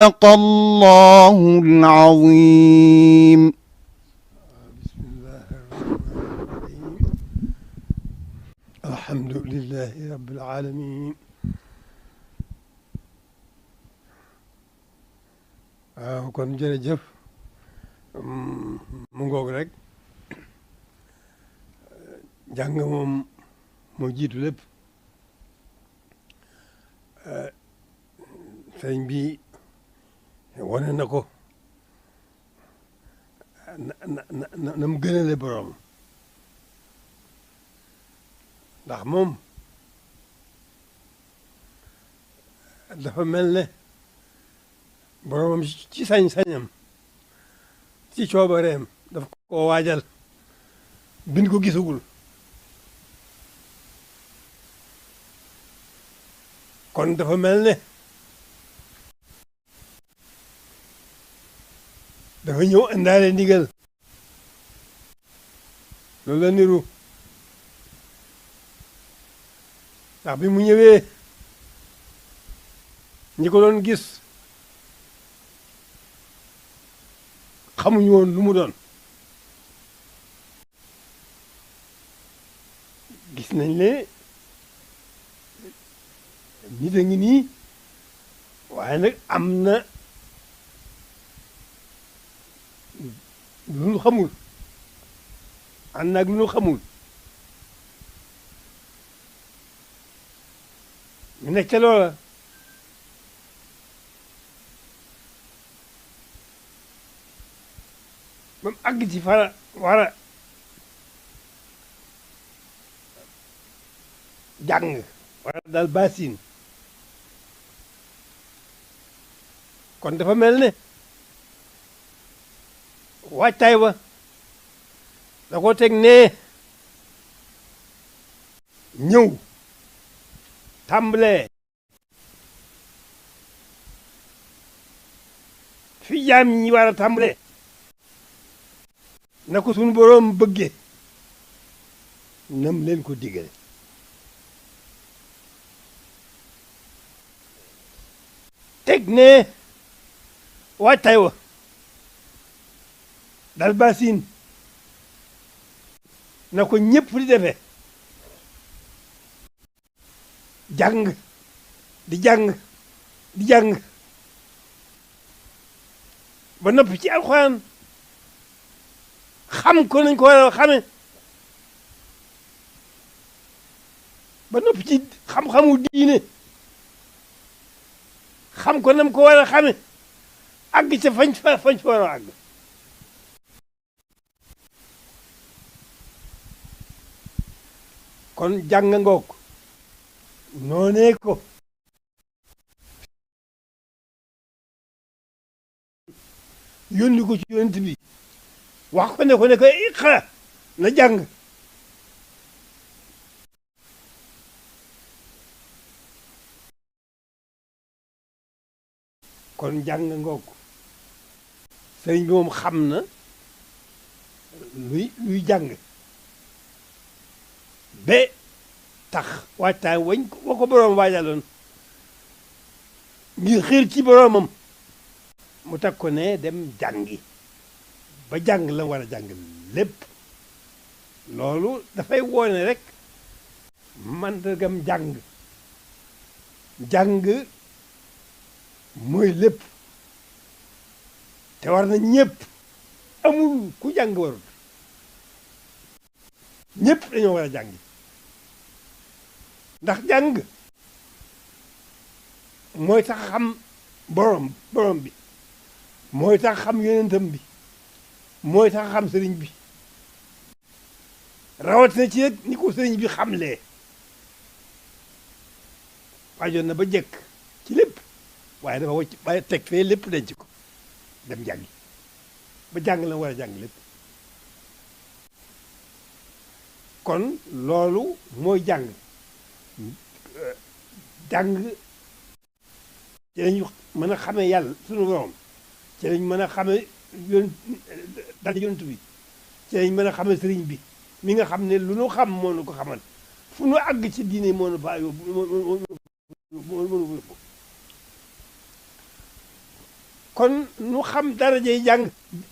صدق الله العظيم. بسم الله الرحمن الرحيم. الحمد لله رب العالمين. waaw kon jërëjëf mu ngoog rek jàng moom moo jiitu lépp. sëriñ bi wane na ko na mu gënale borom ndax moom dafa mel ne boromam ci sañ-sañam ci coobareem daf ko waajal bin ko gisagul kon dafa mel ne dafa ñëw indaale ndigal loolu la niru ndax bi mu ñëwee ñi ko doon gis xamuñu woon lu mu doon gis nañ ne nit a ngi nii waaye nag am na lu nu xamul ànd naag lu nu xamul ñu nekk ca loola ba mu àgg ci fara war a jàng wara daal basin kon dafa mel ne waajtaay wa da ko teg ne ñëw tàmbalee fi jaam ñi war a tàmbalee na ko suñu boroom bëgge nam leen ko digale teg ne waajtaay wa dal basin na ko ñëpp di defee jàng di jàng di jàng ba noppi ci alxuraan xam ko nañ ko war a xame ba noppi ci xam-xamu diine xam ko nam ko war a xame àgg ca fañ fa war a àgg kon jàng ngoog noonee ko yónni ko ci yonent bi wax ko ne ko iqra na jàng kon jàng ngoog sëriñ bi moom xam na luy jàng ba tax waajtaay wa ko boroom waajaloon ngir xiir ci boroomam mu teg ko ne dem jàngi ba jàng la war a jàng lépp loolu dafay woone rek mandargam jàng mooy lépp te war na ñëpp amul ku jàng warul ñëpp dañoo war a jàngi ndax jàng mooy tax xam borom bi mooy tax xam yonentam bi mooy tax xam sëriñ bi rawatina ci rek ni ko sëriñ bi xamlee waajoon na ba jekk ci lépp waaye dafa wacc waaye teg fee lépp denc ko dem jàngi ba jàng la war a jàng lépp kon loolu mooy jàng ci lañu mën a xamee yàlla sunu borom ci lañ mën a xamee dara yonent bi ci lañ mën a xamee sëriñ bi mi nga xam ne lu nu xam moo nu ko xamal fu nu àgg ci diine moo nu faa yóbbu kon nu xam darajey jàng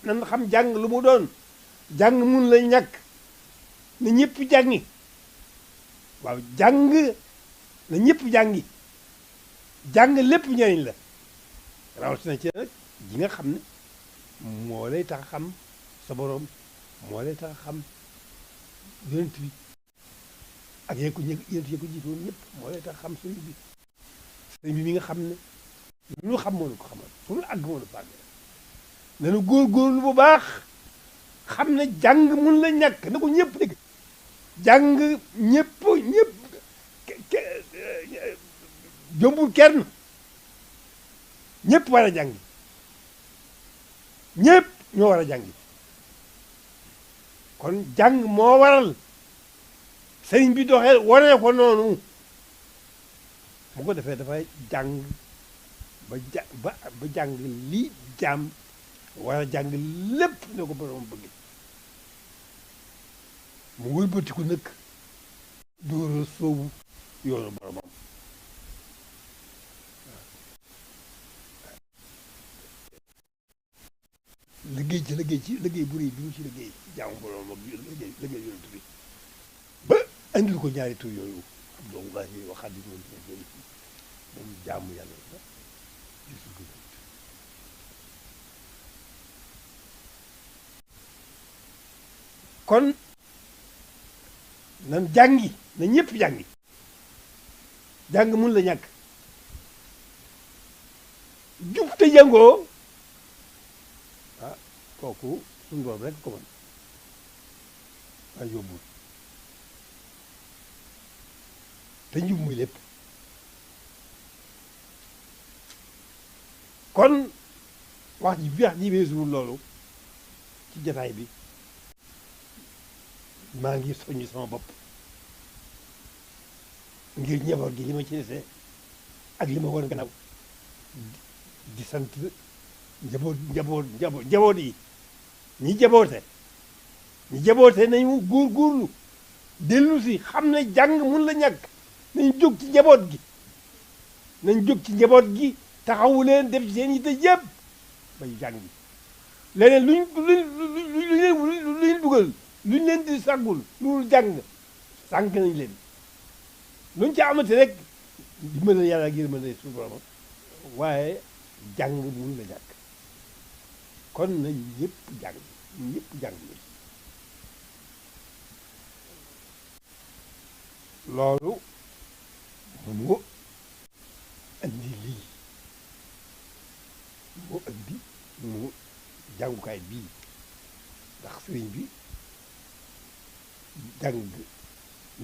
nan xam jàng lu mu doon jàng mun la ñàkk na ñëpp jàngi waaw jàng na ñëpp jàngi jàng lépp njëriñ la rawatina ci nag ji nga xam ne moo lay tax a xam sa borom moo lay tax a xam yonent bi ak yéen ko jiitu woon ñëpp moo lay tax a xam sëriñ bi mi nga xam ne lu ñu xam moo ko xamal fu mu àgg moo fa àgg nanu góorgóorlu bu baax xam ne jàng mun la ñàkk na ko ñëpp dégg jàng ñëpp jombul kenn ñëpp war a jàngi ñëpp ñoo war a jàngi kon jàng moo waral sëriñ bi doxee waree ko noonu bu ko defee dafay jàng ba jàng lii jaam war a jàng lépp ne ko borom bëgg mu wëlbatiku nag dóora soobu yoonu boromam liggéey bu rëy bi mu ci liggéey jaamu borom ak liggéey yonent bi ba andil ko ñaari tur yooyu Abdullahi wa Xaadimu moom jaamu yàlla la kon nan jàngi na ñëpp jàngi jàng mun la ñàkk jub te jàngoo kooku suñu borom rek ko mën waaye yóbbul te njub muy lépp kon wax ji weesuwul loolu ci jataay bi maa ngi soññ sama bopp ngir njaboot gi li ma ci desee ak li ma war gannaaw di sant njaboot yi ñi jaboote nañu góorgóorlu dellu si xam ne jàng mun la ñàkk nañ jóg ci njaboot gi taxawu leen def ci seen yitte yëpp bay jàng leneen luñ dugal luñ leen di sàggul loolu jàng sànq nañ leen luñ ca amati rek dimbal yàlla ak yërmande suñu borom waaye jàng mun la ñàkk kon nañ ñëpp jàng loolu moo andi lii moo andi mu jàngukaay bii ndax sëriñ bi jàng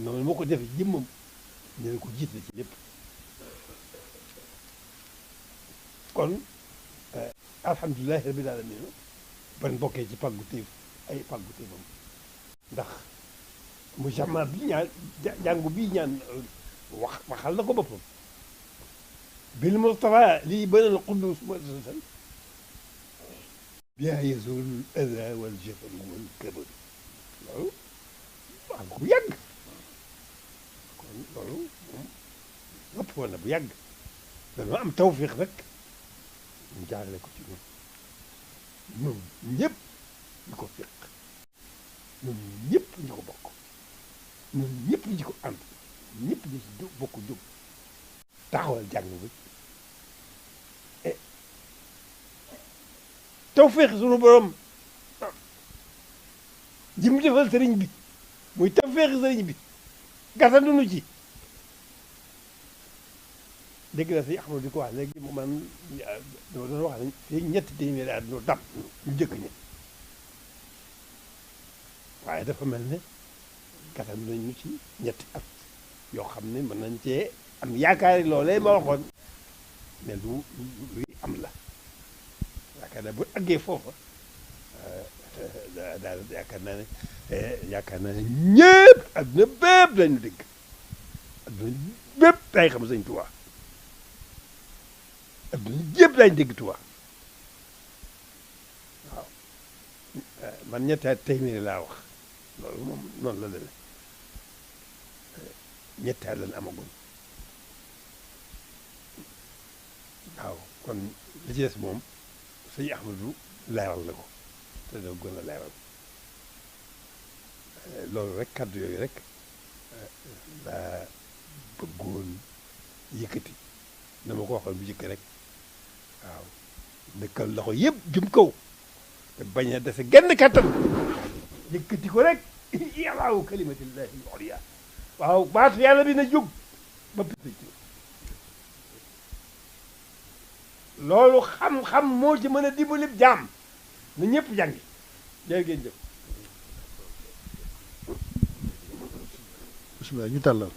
noonu moo ko defee jëmmam ñu ne ko jiit la ci lépp kon alhamdulilahi rabbil alamin ban bokkee ci pàggu téefam ndax mu jamaa bi ñaan jàngu bii ñaan waxal na ko boppam bil Mustafa lii banal quddus muassasan biha yazul ada wal jafal wal kabar loolu wax ko bu yàgg kon loolu moom lépp woon na bu yàgg dañoo am tawfiq rek ñu jaarale ko ci ñun ñëpp ñu ko fiq ñun ñëpp ñu ko bokk ñun ñëpp ñu ko ànd ñëpp ñu ci bokk jóg taxawal jàng bi tawfiq suñu borom ji mu defal sëriñ bi muy tawfiq sëriñ bi gàttandunu ci dégg na si Axmadu di ko wax léegi man dama doon wax ne fii ñetti téeméeri at ñu dab ñu jëkk ñi waaye dafa mel ne gàttal nañu ci ñetti at yoo xam ne mën nañ cee am yaakaari loolee ma waxoon ne luy am la yaakaar naa bu àggee foofa daal yaakaar naa ne ñëpp adduna bépp lañu dégg adduna bépp day xam Sëñ Tuubaa adduna yëpp daañu dégg Tuubaa waaw man ñetti at téeméeri laa wax loolu moom noonu la demee ñetti at lañ amagul waaw kon li ci des moom sëñ Ahmadou leeral na ko te doo gën a leeral loolu rek kàddu yooyu rek laa bëggoon yëkkati na ma ko waxoon bu jëkk rek waaw dëkkal loxo yëpp jëm kaw te bañ a dese genn kattan yëkkati ko rek yàllaawu kalimatillahi al-ulya waaw baatu yàlla bi na jóg ba picc loolu xam-xam moo ci mën a dimbali jaam na ñëpp jàngi jërë ngeen jëf bismillah ñu tàllal